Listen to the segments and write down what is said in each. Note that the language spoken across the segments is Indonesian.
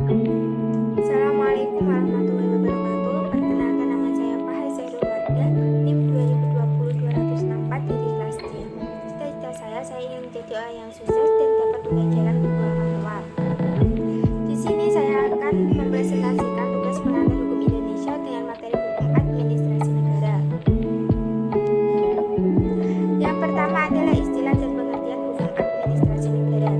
Assalamualaikum warahmatullahi wabarakatuh. Perkenalkan, nama saya Fahai Zairul Wardah, NIM 2020-264 dari kelas D. Cita-cita saya ingin menjadi orang yang sukses dan dapat mengajarkan kedua orang tua. Di sini saya akan mempresentasikan tugas pengantar hukum Indonesia dengan materi hukum administrasi negara. Yang pertama adalah istilah dan pengertian hukum administrasi negara.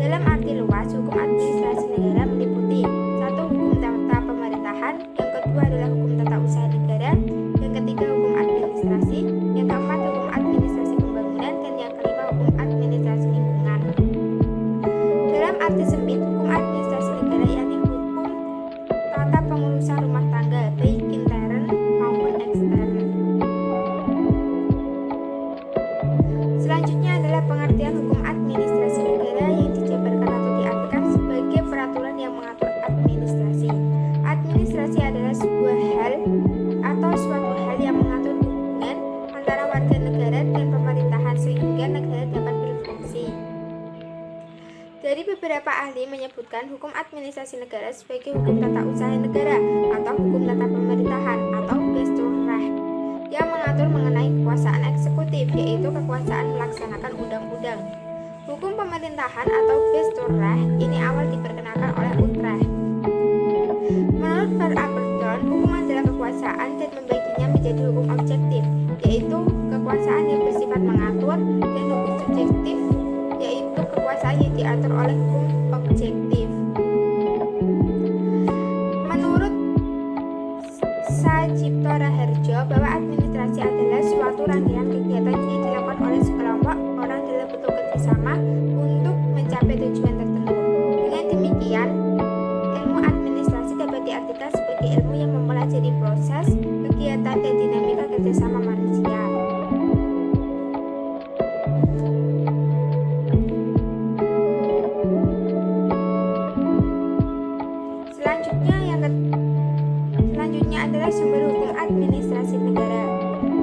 Dalam arti luas, hukum administrasi negara meliputi: satu, hukum tata pemerintahan; yang kedua adalah hukum tata usaha negara; yang ketiga, hukum administrasi; yang keempat, hukum administrasi pembangunan; dan yang kelima, hukum administrasi lingkungan. Dalam arti sempit, hukum administrasi negara yakni hukum tata pengurusan rumah tangga, baik intern maupun ekstern. Selanjutnya adalah pengertian hukum administrasi negara yang dijabarkan atau diartikan sebagai peraturan yang mengatur administrasi. Administrasi adalah sebuah hal atau suatu hal yang mengatur hubungan antara warga negara dan pemerintahan sehingga negara dapat berfungsi. Dari beberapa ahli menyebutkan hukum administrasi negara sebagai hukum tata usaha negara atau hukum tata pemerintahan atau Besturrecht yang mengatur mengenai kekuasaan eksekutif, yaitu kekuasaan melaksanakan undang-undang. Hukum pemerintahan atau Besturrecht ini awal diperkenalkan oleh Utrecht. Menurut Verapeldoorn, hukum adalah kekuasaan dan membaginya menjadi hukum objektif, yaitu kekuasaan yang bersifat mengatur, dan hukum subjektif, yaitu kekuasaan yang diatur oleh hukum objektif. Menurut Sajipto Raharjo, bahwa administrasi adalah suatu rangkaian kegiatan yang dilakukan oleh sekelompok orang dalam bentuk kerjasama untuk mencapai tujuan tertentu. Dengan demikian, ilmu administrasi dapat diartikan sebagai ilmu yang mempelajari proses, kegiatan, dan dinamika kerjasama manusia. Selanjutnya adalah sumber hukum administrasi negara.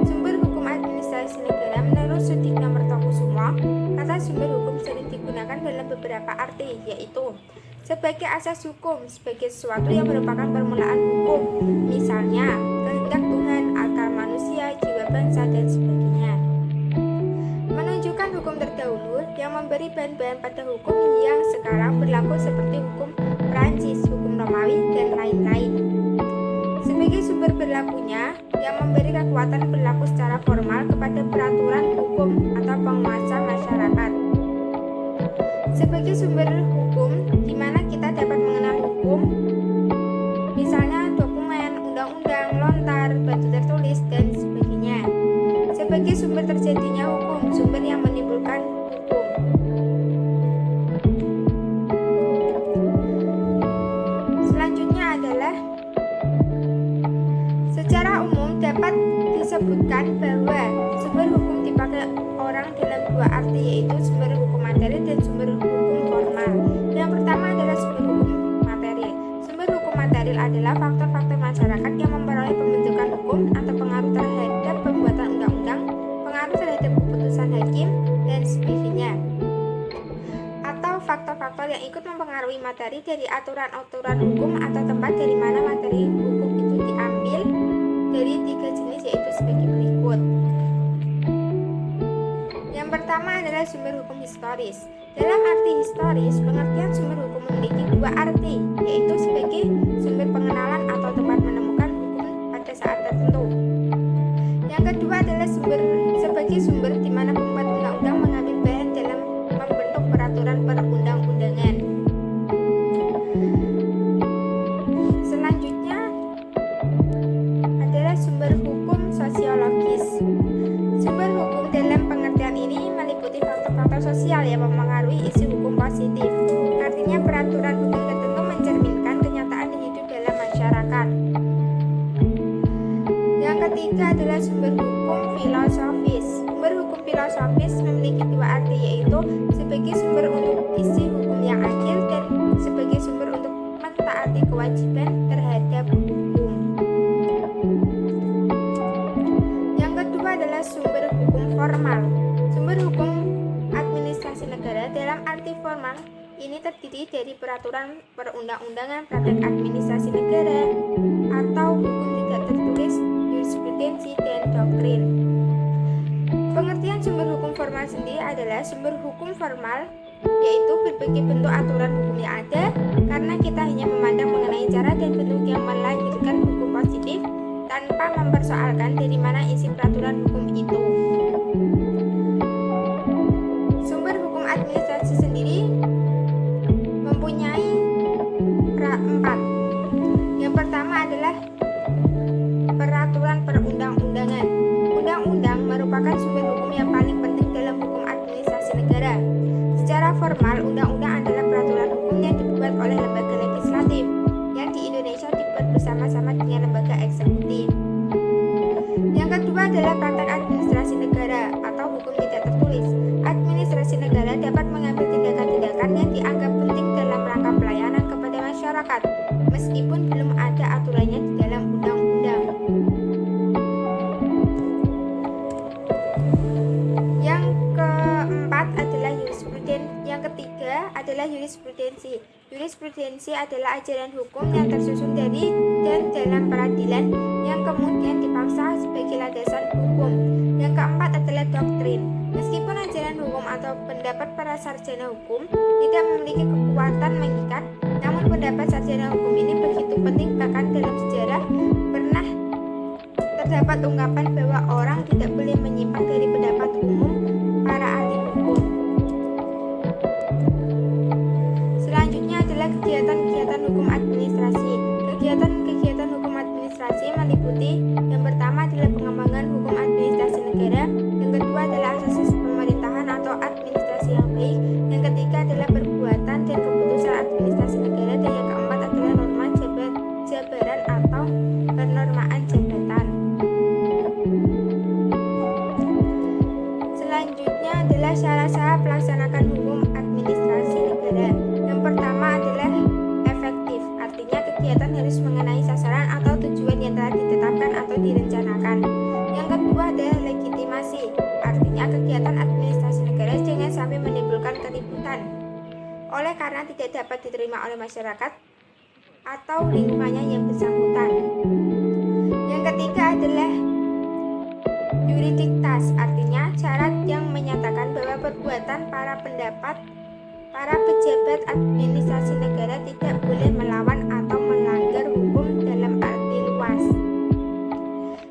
Sumber hukum administrasi negara menurut Sudikno Mertokusumo, kata sumber hukum sering digunakan dalam beberapa arti, yaitu sebagai asas hukum, sebagai sesuatu yang merupakan permulaan hukum, misalnya kehendak Tuhan, akal manusia, jiwa bangsa, dan sebagainya. Menunjukkan hukum terdahulu yang memberi bahan-bahan pada hukum yang sekarang berlaku seperti hukum Prancis, hukum Romawi, dan lain-lain. Sebagai sumber berlakunya yang memberi kekuatan berlaku secara formal kepada peraturan hukum atau penguasa masyarakat. Sebagai sumber hukum di mana kita dapat mengenal hukum, misalnya dokumen, undang-undang, lontar, batu tertulis, dan sebagainya. Sebagai sumber terjadinya hukum, sumber yang menimbulkan hukum. Selanjutnya adalah secara umum dapat disebutkan bahwa sumber hukum dipakai orang dalam dua arti, yaitu sumber hukum materi dan sumber hukum formal. Yang pertama adalah sumber hukum material. Sumber hukum material adalah faktor-faktor masyarakat yang memperoleh pembentukan hukum atau pengaruh terhadap pembuatan undang-undang, pengaruh terhadap keputusan hakim, dan sebagainya. Atau faktor-faktor yang ikut mempengaruhi materi dari aturan-aturan hukum atau tempat dari mana materi hukum itu diambil, dari tiga jenis, yaitu sebagai berikut. Yang pertama adalah sumber hukum historis. Dalam arti historis, pengertian sumber hukum memiliki dua arti, yaitu sebagai sumber pengenalan atau tempat menemukan hukum pada saat tertentu. Yang kedua adalah sebagai sumber di mana pembuat undang-undang mengambil bahan dalam membentuk peraturan perundang-undangan. Selanjutnya adalah sumber hukum sosiologis. Sumber hukum dalam pengertian ini meliputi faktor-faktor sosial yang mempengaruhi isi hukum positif. Artinya peraturan hukum tertentu mencerminkan kenyataan hidup dalam masyarakat. Yang ketiga adalah sumber hukum filosofis. Sumber hukum filosofis memiliki dua arti, yaitu sebagai sumber untuk isi hukum yang adil dan sebagai sumber untuk mentaati kewajiban terhadap hukum. Yang kedua adalah sumber hukum formal. Sumber hukum administrasi negara dalam arti formal ini terdiri dari peraturan perundang-undangan, praktek administrasi negara, atau hukum tidak tertulis, jurisprudensi, dan doktrin. Pengertian sumber hukum formal sendiri adalah sumber hukum formal, yaitu berbagai bentuk aturan hukum yang ada, karena kita hanya memandang mengenai cara dan bentuk yang melahirkan hukum positif tanpa mempersoalkan dari mana isi peraturan hukum itu. Sumber hukum administrasi sendiri mempunyai 4. Yang pertama adalah peraturan perundang-undangan. Undang-undang merupakan sumber hukum yang paling penting dalam hukum administrasi negara. Secara formal, undang-undang adalah peraturan hukum yang dibuat oleh lembaga legislatif yang di Indonesia dibuat bersama-sama dengan lembaga eksekutif. Yang kedua adalah praktek administrasi negara atau hukum tidak tertulis. Administrasi negara dapat mengambil tindakan-tindakan yang dianggap penting dalam rangka pelayanan kepada masyarakat, meskipun belum ada aturannya di dalam undang-undang. Yang keempat adalah yang ketiga adalah jurisprudensi. Jurisprudensi adalah ajaran hukum yang tersusun dari dan dalam peradilan yang kemudian dipaksa sebagai landasan hukum. Yang keempat adalah doktrin. Meskipun ajaran hukum atau pendapat para sarjana hukum tidak memiliki kekuatan mengikat, namun pendapat sarjana hukum ini begitu penting, bahkan dalam sejarah pernah terdapat ungkapan bahwa orang tidak boleh menyimpang dari pendapat umum para ahli hukum. Selanjutnya adalah kegiatan-kegiatan hukum administrasi. Kegiatan-kegiatan hukum administrasi meliputi yang pertama adalah pengembangan hukum administrasi negara, yang kedua adalah asas pemerintahan atau administrasi yang baik, yang ketiga adalah perbuatan dan keputusan administrasi negara, dan yang keempat adalah norma jabaran atau penormaan jabatan. Selanjutnya adalah syarat-syarat pelaksanakan hukum administrasi negara. Yang pertama adalah efektif, artinya kegiatan harus mengenai sasaran atau tujuan yang telah ditetapkan atau direncanakan. Yang kedua adalah legitimasi, artinya kegiatan administrasi negara jangan sampai menimbulkan keributan oleh karena tidak dapat diterima oleh masyarakat atau lingkungannya yang bersangkutan. Yang ketiga adalah juriditas, artinya syarat yang menyatakan bahwa perbuatan para pejabat administrasi negara tidak boleh melawan atau melanggar hukum dalam arti luas.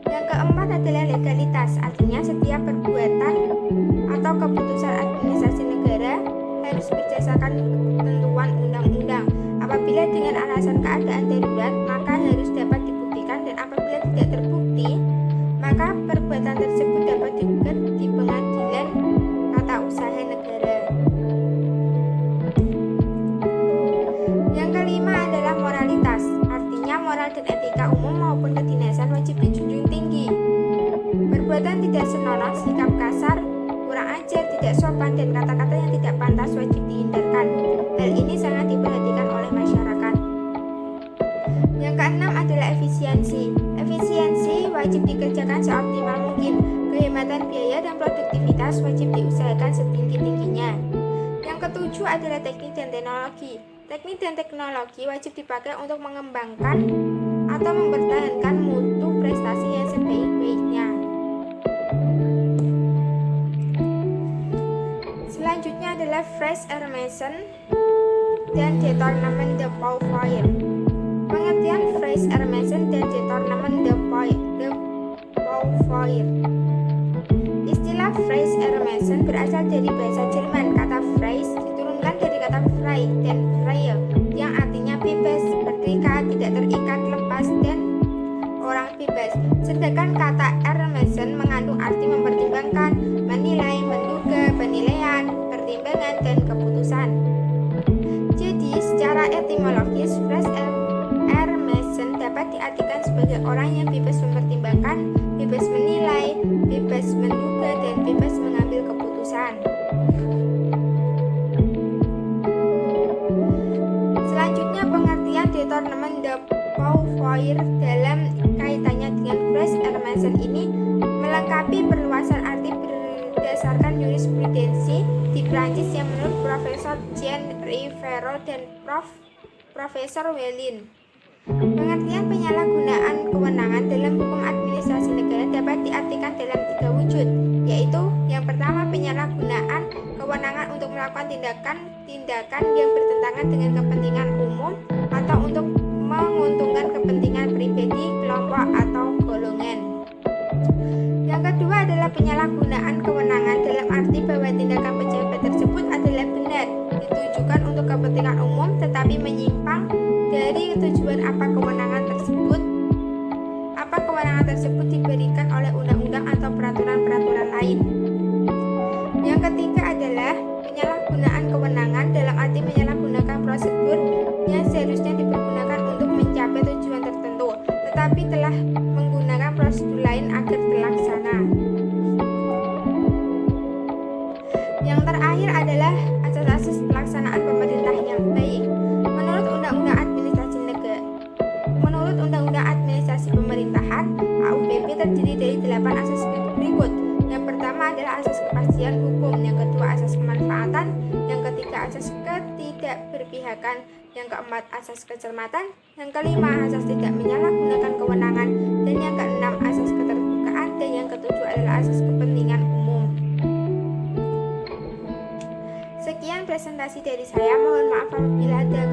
Yang keempat adalah legalitas, artinya setiap perbuatan atau keputusan administrasi negara harus berdasarkan ketentuan undang-undang. Apabila dengan alasan keadaan darurat, maka harus dapat dibuktikan, dan apabila tidak terbukti, maka perbuatan tersebut dapat digugat di pengadilan tata usaha negara. Yang kelima adalah moralitas, artinya moral dan etika umum maupun kedinasan wajib dijunjung tinggi. Perbuatan tidak senonoh, sikap kasar, kurang ajar, tidak sopan, dan kata-kata yang tidak pantas wajib dihindarkan. Hal ini sangat diperhatikan oleh masyarakat. Yang keenam adalah efisiensi. Efisiensi wajib dikerjakan seoptimal mungkin. Kehematan biaya dan produktivitas wajib diusahakan setinggi-tingginya. Yang ketujuh adalah teknik dan teknologi. Teknik dan teknologi wajib dipakai untuk mengembangkan atau mempertahankan mutu prestasi yang sebaik-baiknya. Selanjutnya adalah Fresh Air Mason dan Détournement de Pouvoir. Pengertian Fresh Air Mason dan Détournement de Pouvoir. Istilah Fresh Air Mason berasal dari bahasa Jerman. Kata Fresh diturunkan dari kata frei dan freie yang artinya bebas, merdeka, tidak terikat, lepas, dan orang bebas. Sedangkan kata Air Mason mengandung arti mempertimbangkan, menilai, menduga, penilaian, pertimbangan, dan keputusan. Jadi secara etimologis Fresh Air Mason dapat diartikan sebagai orang yang bebas mempertimbangkan, bebas menilai, bebas menduga, dan bebas mengambil keputusan. Selanjutnya pengertian Détournement de Pouvoir dalam kaitannya dengan Fresh Air Mason ini melengkapi perluasan arti berdasarkan jurisprudensi di Prancis yang menurut Profesor Jean Rivero dan Profesor Wellin. Pengertian penyalahgunaan kewenangan dalam hukum administrasi negara dapat diartikan dalam 3 wujud, yaitu yang pertama penyalahgunaan kewenangan untuk melakukan tindakan yang bertentangan dengan kepentingan umum atau untuk menguntungkan kepentingan pribadi, kelompok, atau golongan. Yang kedua adalah penyalahgunaan kewenangan dalam arti bahwa tindakan pejabat tersebut adalah benar, ditujukan untuk kepentingan umum tetapi menyimpang dari tujuan apa kewenangan tersebut diberikan oleh undang-undang atau peraturan-peraturan lain. Yang ketiga adalah penyalahgunaan kewenangan dalam arti menyalahgunakan prosedur yang seharusnya dipergunakan untuk mencapai tujuan tertentu, tetapi telah menggunakan prosedur lain agar terlaksana. Yang terakhir adalah asas-asas pelaksanaan pemerintah yang baik. Menurut Undang-Undang Administrasi Pemerintahan, AUPP terdiri dari 8 asas berikut. Yang pertama adalah asas kepastian hukum, yang kedua asas kemanfaatan, yang ketiga asas ketidakberpihakan, yang keempat asas kecermatan, yang kelima asas tidak menyalahgunakan kewenangan, dan yang keenam asas keterbukaan, dan yang ketujuh adalah asas kepentingan umum. Sekian presentasi dari saya, mohon maaf apabila ada